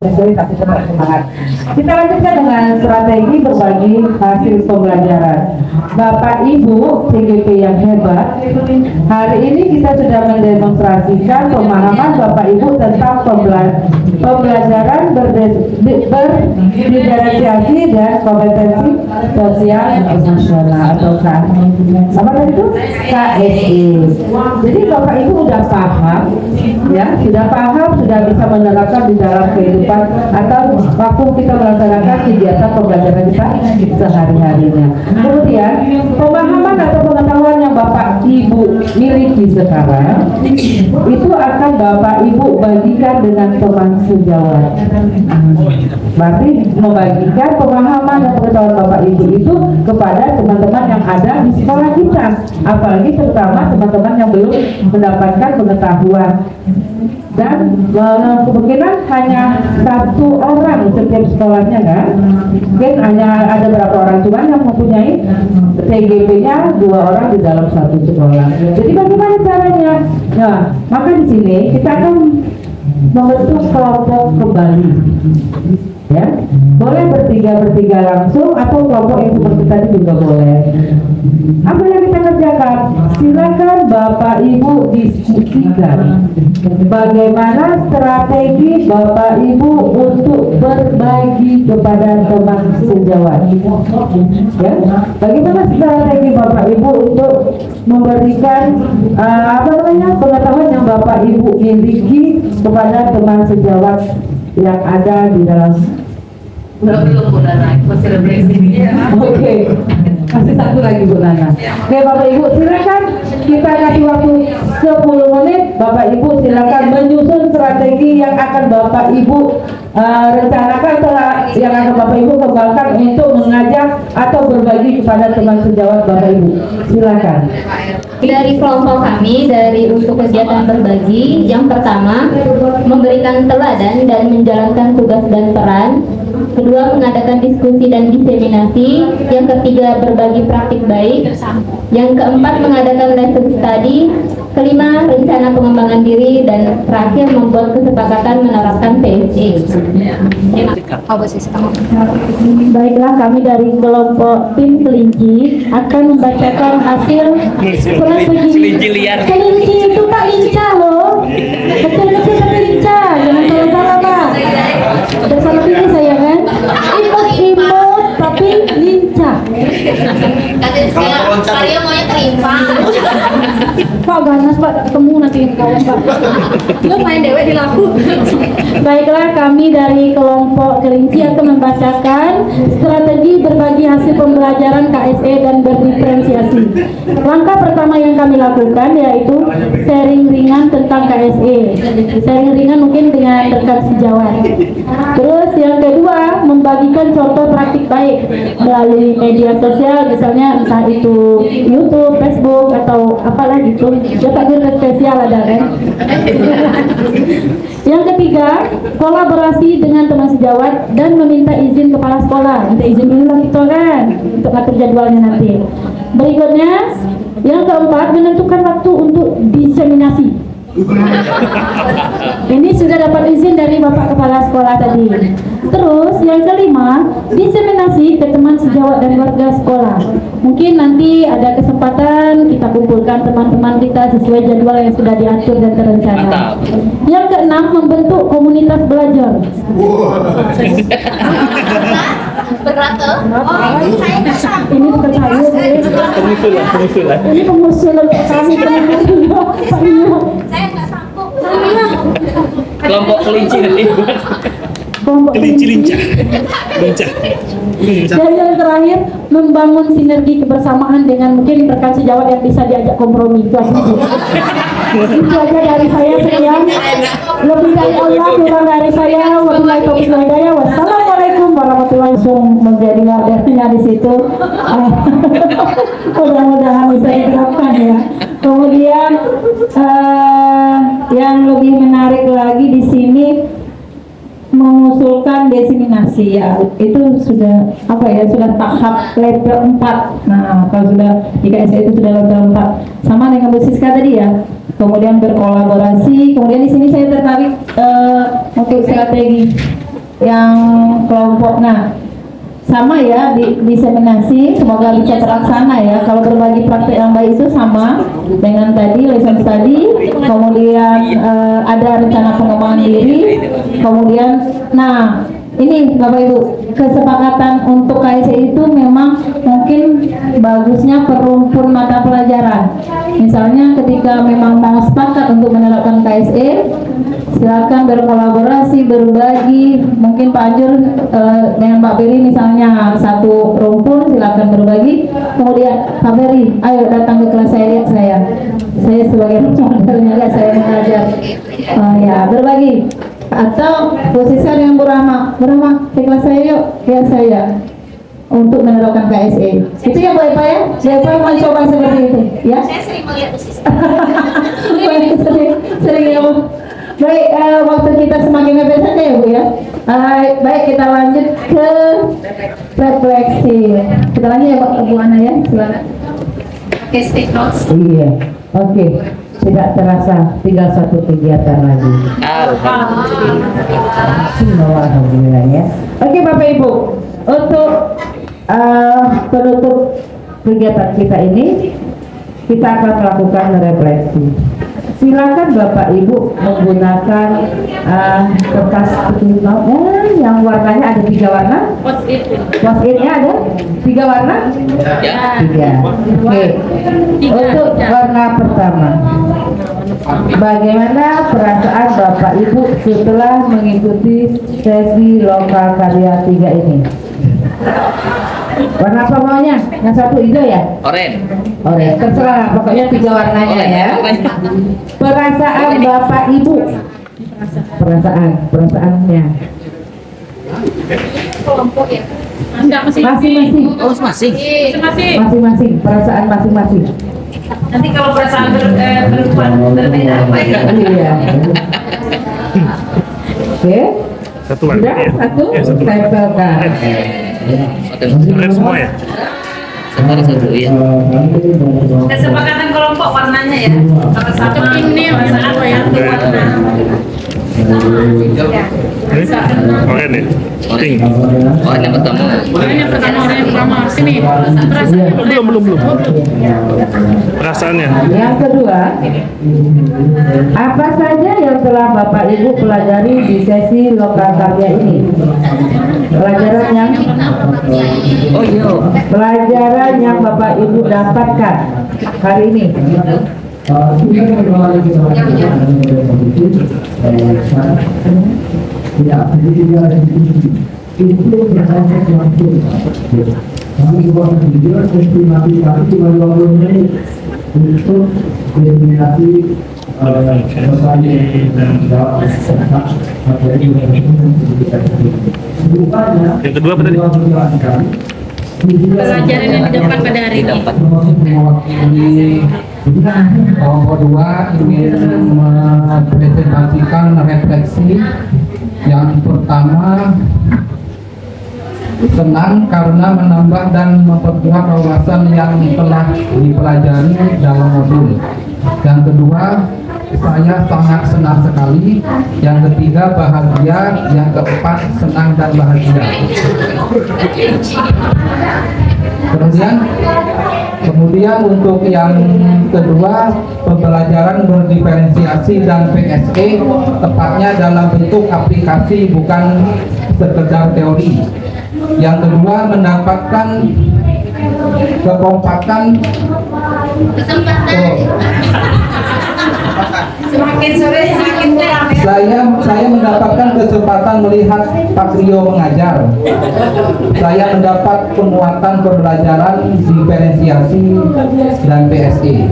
tapi tetap semangat. Kita lanjutkan dengan strategi berbagi hasil pembelajaran. Bapak Ibu CGP yang hebat, hari ini kita sudah mendemonstrasikan pemahaman Bapak Ibu tentang pembelajaran berdiferensiasi dan kompetensi sosial emosional atau apa tadi itu KSE. Jadi Bapak Ibu sudah paham, ya, sudah bisa menerapkan di dalam kehidupan atau waktu kita melaksanakan kegiatan pembelajaran kita sehari-harinya. Kemudian pemahaman atau pengetahuan yang Bapak Ibu miliki sekarang itu akan Bapak Ibu bagikan dengan teman sejawat. Berarti membagikan pemahaman dan pengetahuan Bapak Ibu itu kepada teman-teman yang ada di sekolah kita, apalagi terutama teman-teman yang belum mendapatkan pengetahuan. Dan kemungkinan hanya satu orang setiap sekolahnya, kan? Mungkin hanya ada berapa orang cuman yang mempunyai TGP-nya 2 orang di dalam satu sekolah. Jadi bagaimana caranya? Nah, maka di sini kita akan membentuk kelompok kembali. Ya, boleh bertiga langsung atau kelompok yang seperti tadi juga boleh. Apa yang kita kerjakan? Silakan Bapak Ibu diskusikan bagaimana strategi Bapak Ibu untuk berbagi kepada teman sejawat. Ya, bagaimana strategi Bapak Ibu untuk memberikan pengetahuan yang Bapak Ibu miliki kepada teman sejawat yang ada di dalam. Belum Bu Nana, masih refleksi. Oke, Masih satu lagi Bu Nana. Oke Bapak Ibu silakan, kita kasih waktu 10 menit. Bapak Ibu silakan menyusun strategi yang akan Bapak Ibu rencanakan atau yang akan Bapak Ibu kembangkan untuk mengajak atau berbagi kepada teman sejawat Bapak Ibu. Silakan. Dari kelompok kami, untuk kegiatan berbagi, yang pertama memberikan teladan dan menjalankan tugas dan peran. Kedua, mengadakan diskusi dan diseminasi. Yang ketiga, berbagi praktik baik. Yang keempat, mengadakan lesson study. Kelima, rencana pengembangan diri. Dan terakhir, membuat kesepakatan menerapkan PSE. Baiklah, kami dari kelompok tim kelinci akan membacakan hasil kelinci liar. Kelinci itu Pak lincah loh, kecil-kecil tapi lincah, jangan salah-salah Pak. Udah salah pilih saya kan, imut tapi lincah. Mario maunya terima. Pak ganas Pak, ketemu nanti kawan Pak. Lu main dewek di laku. Baiklah, kami dari kelompok kelinci akan membacakan strategi berbagi hasil pembelajaran KSE dan berdiferensiasi. Langkah pertama yang kami lakukan yaitu sharing ringan tentang KSE. Sharing ringan mungkin dengan rekan sejawat. Terus yang kedua, membagikan contoh praktik baik melalui media sosial, misalnya entah itu YouTube, Facebook atau apalah gitu. Cetak guru spesial ada kan. Yang ketiga, kolaborasi dengan teman sejawat dan meminta izin kepala sekolah. Minta izin dulu lah gitu kan, untuk ngatur jadwalnya nanti. Berikutnya, yang keempat, menentukan waktu untuk diseminasi. Ini sudah dapat izin dari Bapak Kepala Sekolah tadi. Terus yang kelima, diseminasi ke teman sejawat dan warga sekolah. Mungkin nanti ada kesempatan kita kumpulkan teman-teman kita sesuai jadwal yang sudah diatur dan terencana. Yang keenam, membentuk komunitas belajar. Berat tuh. Saya nggak sanggup. Ini bukan saya, Pengusulan. ini pengusulan kami Saya nggak sanggup. Kelompok kelinci nanti. kelompok Kelinci lincah. Dan yang terakhir, membangun sinergi kebersamaan dengan mungkin rekan sejawat yang bisa diajak kompromi. Itu aja dari saya, sekian. Lebih dari Allah, kurang dari saya. Wabillahi taufiq wal hidayah. Wassalamualaikum warahmatullahi wabarakatuh. Menjadi wadarnya di situ. Mudah-mudahan bisa diterapkan ya. Kemudian yang lebih menarik lagi di sini, mengusulkan diseminasi ya, itu sudah sudah tahap level 4. Nah, kalau sudah di KSE itu sudah level 4 sama dengan Bu Siska tadi ya. Kemudian berkolaborasi. Kemudian di sini saya tertarik untuk strategi yang kelompok. Nah, sama ya, diseminasi semoga bisa terlaksana ya. Kalau berbagi praktek yang baik itu sama dengan tadi lesson study, kemudian ada rencana pengembangan diri, kemudian nah ini Bapak Ibu, kesepakatan untuk KSE itu memang mungkin bagusnya perumpun mata pelajaran. Misalnya ketika memang mau sepakat untuk menerapkan KSE, silakan berkolaborasi, berbagi. Mungkin Pak Anjur dengan Pak Beri misalnya satu rumpun, silakan berbagi. Kemudian Pak Beri, ayo datang ke kelas saya, lihat saya sebagai modelnya, lihat saya mengajar. Ya, berbagi. Atau posisi dengan Bu Rahma, ke kelas saya yuk, lihat saya untuk menerapkan KSE. Itu ya Bu Eva ya? Bu Eva mau coba seperti itu, ya? Saya sering melihat posisi. sering ya Bu. Baik, waktu kita semakin mepet saja ya Bu ya. Baik, kita lanjut ke refleksi. Kita lanjut ya Bu Ana ya, silakan. Oke, take notes. Iya, oke. Tidak terasa tinggal satu kegiatan lagi. Alhamdulillah ya. Oke Bapak Ibu, untuk penutup kegiatan kita ini, kita akan melakukan refleksi. Silakan Bapak Ibu menggunakan kertas putih yang warnanya ada 3 warna. Post-it-nya ada 3 warna? Ya. 3. Oke. Untuk warna pertama, bagaimana perasaan Bapak Ibu setelah mengikuti sesi lokal karya 3 ini? Warna apa maunya? Yang satu hijau ya? Oren. Oren, terserah, pokoknya 3 warnanya ya. Perasaan Bapak Ibu, perasaannya. Kelompok ya. Masing-masing. Oh, masing. Masing-masing, perasaan masing-masing. Nanti kalau perasaan perempuan berbeda apa ya? Iya. Oke. Satu Sudah, satu. Tempelkan. Keren semua ya? Satu ya. Kesepakatan kelompok warnanya ya. Kalau satu ini apa ya? Warna. Oren ya? Pink. Oren yang pertama. Sini. Belum. Perasaannya? Yang kedua, apa saja yang telah Bapak Ibu pelajari di sesi lokal karya ini? Pelajaran yang Bapak Ibu dapatkan hari ini. Yang kedua apa tadi? Pelajaran yang didapat pada hari ini. Kelompok 2 ingin mempresentasikan refleksi. Yang pertama, senang karena menambah dan memperkuat wawasan yang telah dipelajari dalam modul. Yang kedua, saya sangat senang sekali. Yang ketiga, bahagia. Yang keempat, senang dan bahagia. Kemudian untuk yang kedua, pembelajaran berdiferensiasi dan PSE, tepatnya dalam bentuk aplikasi bukan sekedar teori. Yang kedua, mendapatkan kekompakan. Semakin sore semakin terang ya. Saya mendapatkan kesempatan melihat Pak Rio mengajar. Saya mendapat penguatan pembelajaran diferensiasi dan PSE.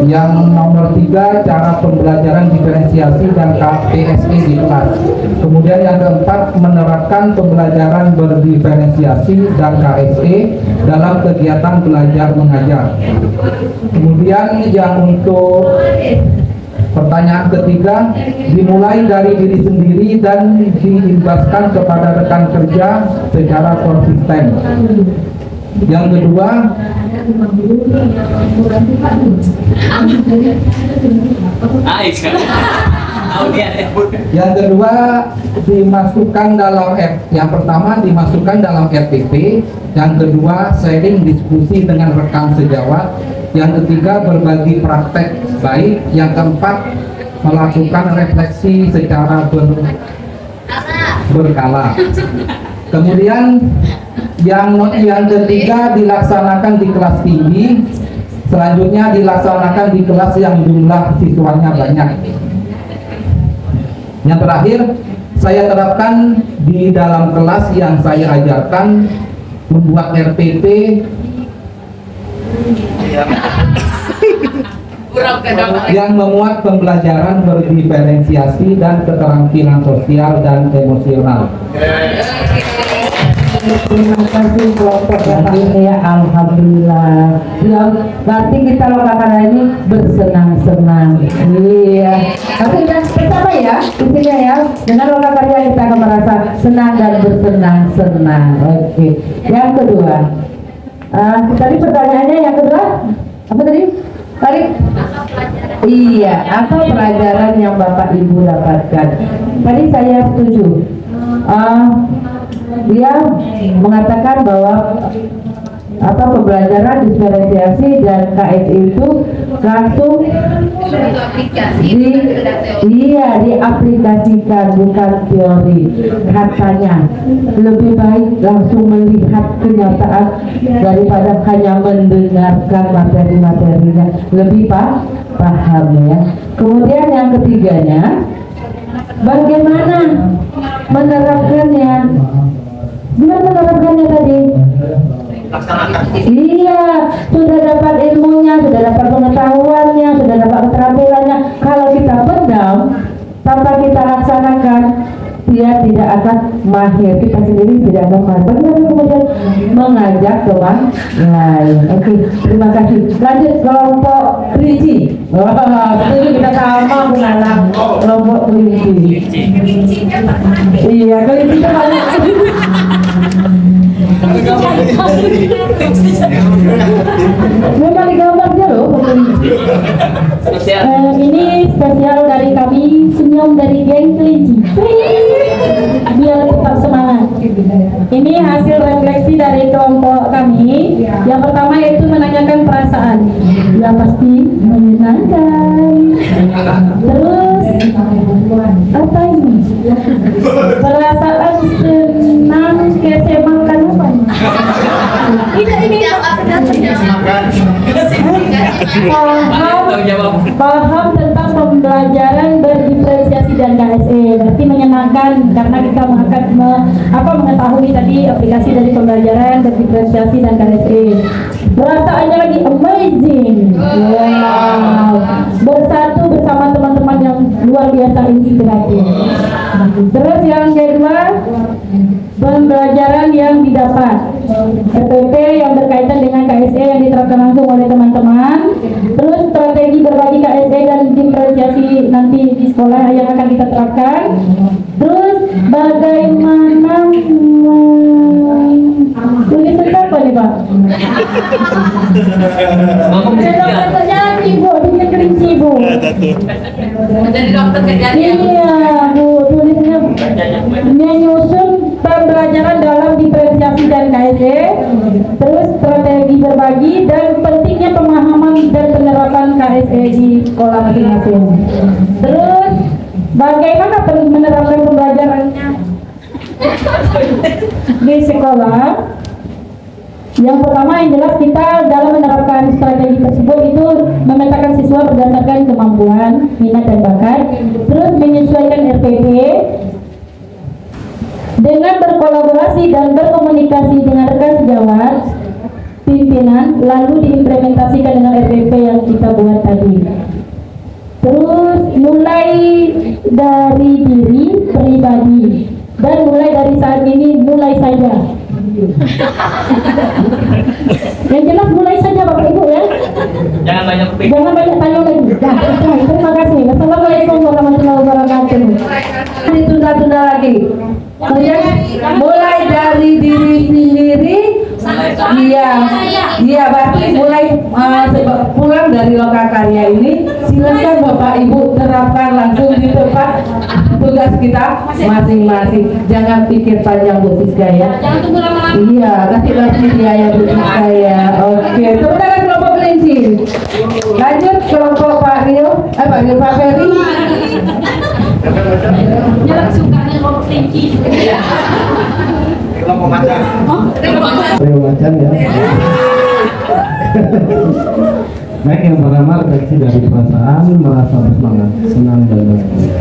Yang nomor 3, cara pembelajaran diferensiasi dan PSE di kelas. Kemudian yang keempat, menerapkan pembelajaran berdiferensiasi dan KSE dalam kegiatan belajar mengajar. Kemudian yang untuk pertanyaan ketiga, dimulai dari diri sendiri dan diimbaskan kepada rekan kerja secara konsisten. Yang kedua, Yang kedua dimasukkan dalam yang pertama dimasukkan dalam RPP, yang kedua sharing diskusi dengan rekan sejawat, yang ketiga berbagi praktek baik, yang keempat melakukan refleksi secara berkala. Kemudian yang ketiga dilaksanakan di kelas tinggi, selanjutnya dilaksanakan di kelas yang jumlah siswanya banyak. Yang terakhir saya terapkan di dalam kelas yang saya ajarkan, membuat RPP yang memuat pembelajaran berdiferensiasi dan keterampilan sosial dan emosional. Terima kasih kelompok ini ya, alhamdulillah. Berarti kita lokal ini bersenang-senang. Iya. Tapi pertama ya, intinya ya, dengan lokal karya kita akan merasa senang dan bersenang-senang. Oke. Yang kedua, tadi pertanyaannya yang kedua apa tadi? Iya, apa pelajaran yang Bapak Ibu dapatkan? Tadi saya setuju. Dia mengatakan bahwa pembelajaran diferensiasi dan KSE itu langsung diaplikasikan, bukan teori. Katanya lebih baik langsung melihat kenyataan daripada hanya mendengarkan materi-materinya, lebih paham ya. Kemudian yang ketiganya, bagaimana menerapkannya? Gimana menerapkannya tadi? Iya, sudah dapat ilmunya, sudah dapat pengetahuannya, sudah dapat keterampilannya. Kalau kita pendam tanpa kita laksanakan, dia tidak akan mahir, kita sendiri tidak akan mahir. Bagaimana kemudian mengajak teman lain? Oke, terima kasih. Lanjut kelompok kelinci. Wah, setuju, kita sama mengenal kelompok kelinci. Iya, kelinci itu banyak. Memang digambarnya loh. Ini spesial dari kami, senyum dari geng kelinci. Biar tetap semangat. Ini hasil refleksi dari kelompok kami. Yang pertama yaitu menanyakan perasaan. Ya pasti menyenangkan. Terus apa ini? Perasaan senang kesemakan apa? Ini paham tentang pembelajaran berdiferensiasi dan KSE. Berarti menyenangkan karena kita mengetahui tadi aplikasi dari pembelajaran berdiferensiasi dan KSE. Perasaannya lagi amazing. Wow. Bersatu bersama teman-teman yang luar biasa inspiratif. Terus yang kedua, pembelajaran yang didapat, RPP yang berkaitan dengan KSE yang diterapkan langsung oleh teman-teman. Terus strategi berbagi KSE dan diferensiasi nanti di sekolah yang akan kita terapkan. Terus bagaimana tulisan apa nih Pak? Saya terjadi Bu, dia kelinci Bu. Jadi dokter kejadian. Iya Bu, tulisnya menyusun pembelajaran dalam diferensiasi dan KSE, terus strategi berbagi dan pentingnya pemahaman dan penerapan KSE di sekolah masing-masing. Terus bagaimana menerapkan pembelajarannya di sekolah? Yang pertama yang jelas kita dalam menerapkan strategi tersebut itu memetakan siswa berdasarkan kemampuan, minat dan bakat, terus menyesuaikan RPP dengan berkolaborasi dan berkomunikasi dengan rekan sejawat, pimpinan, lalu diimplementasikan dengan RPP yang kita buat tadi. Terus mulai dari diri pribadi dan mulai dari saat ini mulai saja. Yang jelas mulai saja Bapak Ibu ya. Jangan banyak tanya lagi. Terima kasih. Assalamualaikum warahmatullahi wabarakatuh. Ditunda-tunda lagi. Kemudian mulai dari diri sendiri. Iya, berarti mulai pulang dari lokal karya ini silakan Bapak Ibu terapkan langsung di tempat tugas kita masing-masing. Jangan pikir panjang Bu Siska ya. Jangan tunggu lama-lama. Iya, kasih lagi dia ya Bu Siska ya. Oke, tepuk tangan kelompok kelinci. Lanjut kelompok Pak Rio, Pak Ferry. Jangan sukanya kelompok tinggi. Kelompok macan. Rio macan ya. Baik, yang pertama refleksi dari perasaan, merasa bersemangat, senang dan bahagia.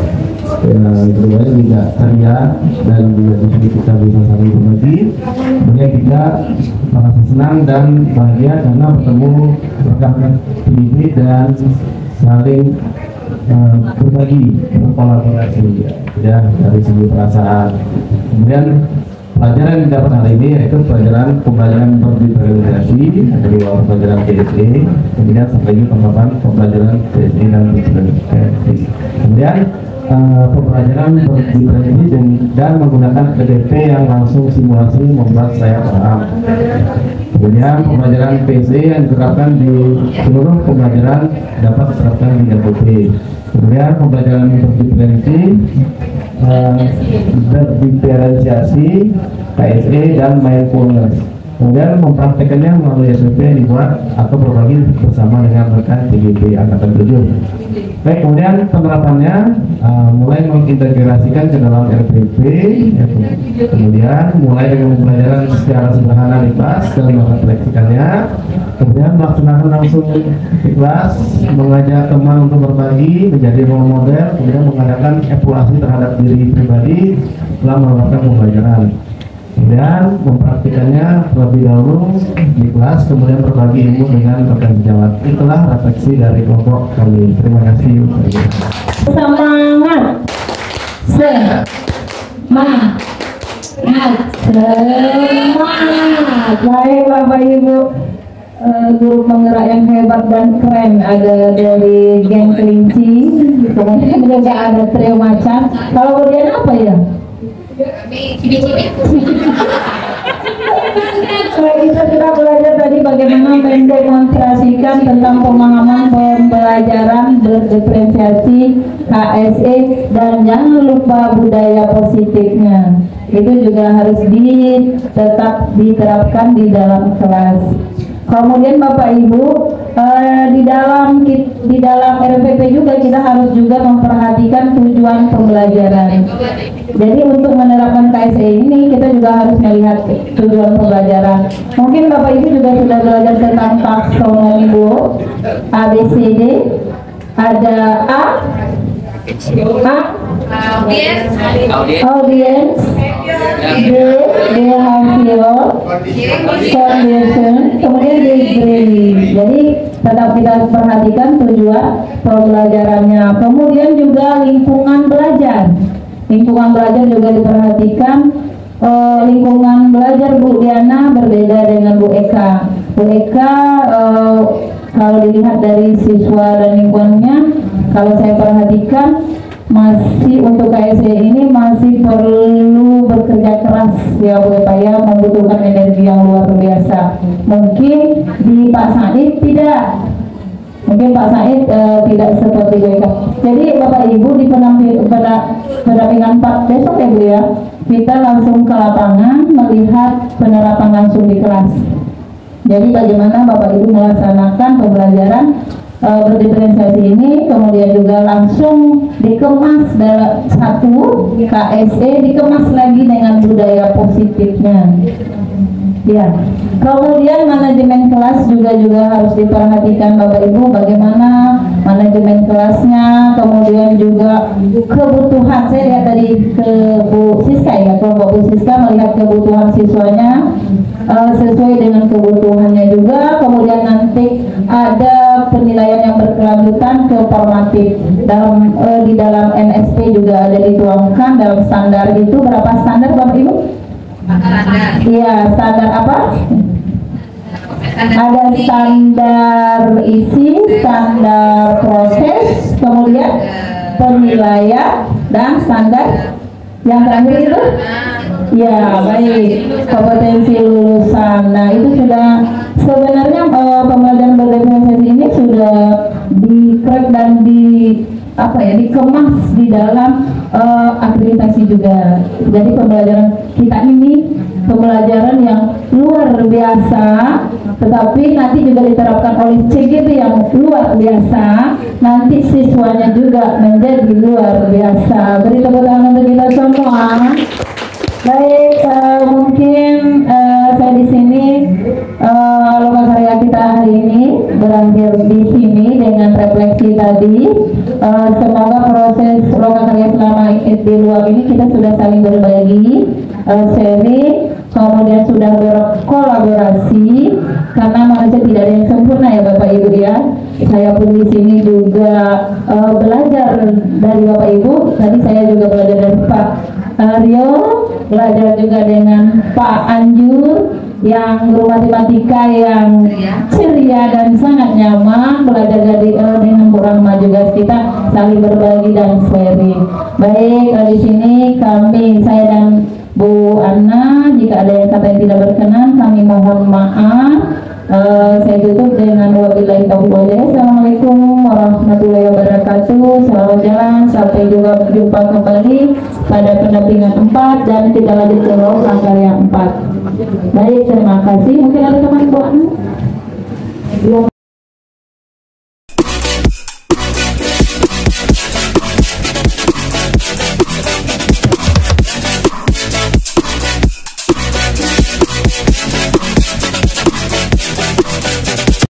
Yang kedua tidak teriak dan juga di sini kita bisa saling berbagi. Kemudian tiga, merasa senang dan bahagia karena bertemu rekan ini dan saling berbagi, berkolaborasi ya dari segi perasaan. Kemudian pelajaran yang didapat hari ini yaitu pembelajaran berdifferensiasi dari awal pelajaran PSE, kemudian sampai ke pembelajaran PSE dan diferensiasi. Kemudian pembelajaran berdifferensiasi dan menggunakan PDP yang langsung simulasi membuat saya paham. Kemudian pembelajaran PSE yang diterapkan di seluruh pembelajaran dapat diterapkan di DPP. Kemudian pembelajaran berdifferensiasi, KSE dan mindfulness. Kemudian mempraktekannya melalui SPP yang dibuat atau berbagi bersama dengan rekan TGP Angkatan 7. Baik, kemudian penerapannya mulai mengintegrasikan ke dalam LPP, kemudian mulai dengan pembelajaran secara sederhana di kelas dan merefleksikannya, kemudian melaksanakan langsung di kelas, mengajak teman untuk berbagi, menjadi role model, kemudian mengadakan evaluasi terhadap diri pribadi setelah melakukan pembelajaran. Kemudian mempraktikannya terlebih dahulu di kelas, kemudian berbagi ilmu dengan rekan sejawat. Itulah refleksi dari kelompok kami. Terima kasih. Semangat, semangat, semangat. Baik Bapak Ibu, guru penggerak yang hebat dan keren ada dari geng kelinci, kemudian juga ada trio macan. Kalau kemudian apa ya? Kita sudah belajar tadi bagaimana mendemonstrasikan tentang pemahaman pembelajaran berdifferensiasi, KSE, dan jangan lupa budaya positifnya. Itu juga harus tetap diterapkan di dalam kelas. Kemudian Bapak Ibu, di dalam RPP juga kita harus juga memperhatikan tujuan pembelajaran. Jadi untuk menerapkan KSE ini kita juga harus melihat tujuan pembelajaran. Mungkin Bapak Ibu juga sudah belajar tentang taksonomi Bu, ABCD, ada audience, behavior, condition, kemudian degree. Jadi tetap kita perhatikan tujuan pembelajarannya. Kemudian juga lingkungan belajar. Lingkungan belajar juga diperhatikan. Lingkungan belajar Bu Diana berbeda dengan Bu Eka. Bu Eka kalau dilihat dari siswa dan lingkungannya, kalau saya perhatikan masih untuk KSE ini masih perlu bekerja keras ya Bu Eka ya, membutuhkan energi yang luar biasa. Mungkin di Pak Said tidak, mungkin Pak Said tidak seperti Bu Eka. Jadi Bapak Ibu di pendampingan 4 besok ya Bu ya, kita langsung ke lapangan melihat penerapan langsung di kelas. Jadi bagaimana Bapak Ibu melaksanakan pembelajaran berdifferensiasi ini, kemudian juga langsung dikemas dalam satu KSE, dikemas lagi dengan budaya positifnya. Ya, kemudian manajemen kelas juga harus diperhatikan Bapak Ibu, bagaimana manajemen kelasnya, kemudian juga kebutuhan. Saya lihat tadi ke Bu Siska ya, kelompok Bu Siska melihat kebutuhan siswanya sesuai dengan kebutuhannya juga. Kemudian nanti ada penilaian yang berkelanjutan ke formatif di dalam NSP juga ada dituangkan dalam standar. Itu berapa standar Bapak Ibu? Iya, standar apa? Ada standar isi, standar proses, kemudian penilaian, dan standar yang terakhir itu Ya, baik. Kompetensi lulusan. Nah, itu sudah sebenarnya pembelajaran berdiferensiasi ini sudah di-crack dan dikemas di dalam akreditasi juga. Jadi pembelajaran kita ini pembelajaran yang luar biasa, tetapi nanti juga diterapkan oleh CGP yang luar biasa. Nanti siswanya juga menjadi luar biasa. Beri tepuk tangan untuk kita semua. Baik, mungkin saya di sini loka karya kita hari ini berakhir di sini dengan refleksi tadi. Semoga proses loka karya selama di luar ini kita sudah saling berbagi, sharing, kemudian sudah berkolaborasi, karena manusia tidak ada yang sempurna ya Bapak Ibu ya. Saya pun di sini juga belajar dari Bapak Ibu. Tadi saya juga belajar dari Pak Rio, belajar juga dengan Pak Anjur yang guru matematika yang ceria dan sangat nyaman, belajar dari dengan Bu Rahma juga, kita saling berbagi dan sharing. Baik, di sini saya dan Bu Anna, jika ada yang kata yang tidak berkenan kami mohon maaf. Saya tutup dengan wabillahi taufiq wal hidayah. Assalamualaikum warahmatullahi wabarakatuh. Selamat jalan, sampai jumpa kembali pada pendampingan 4 dan kita lanjut ke karya 4. Baik, terima kasih. Mungkin ada teman Bu Anna?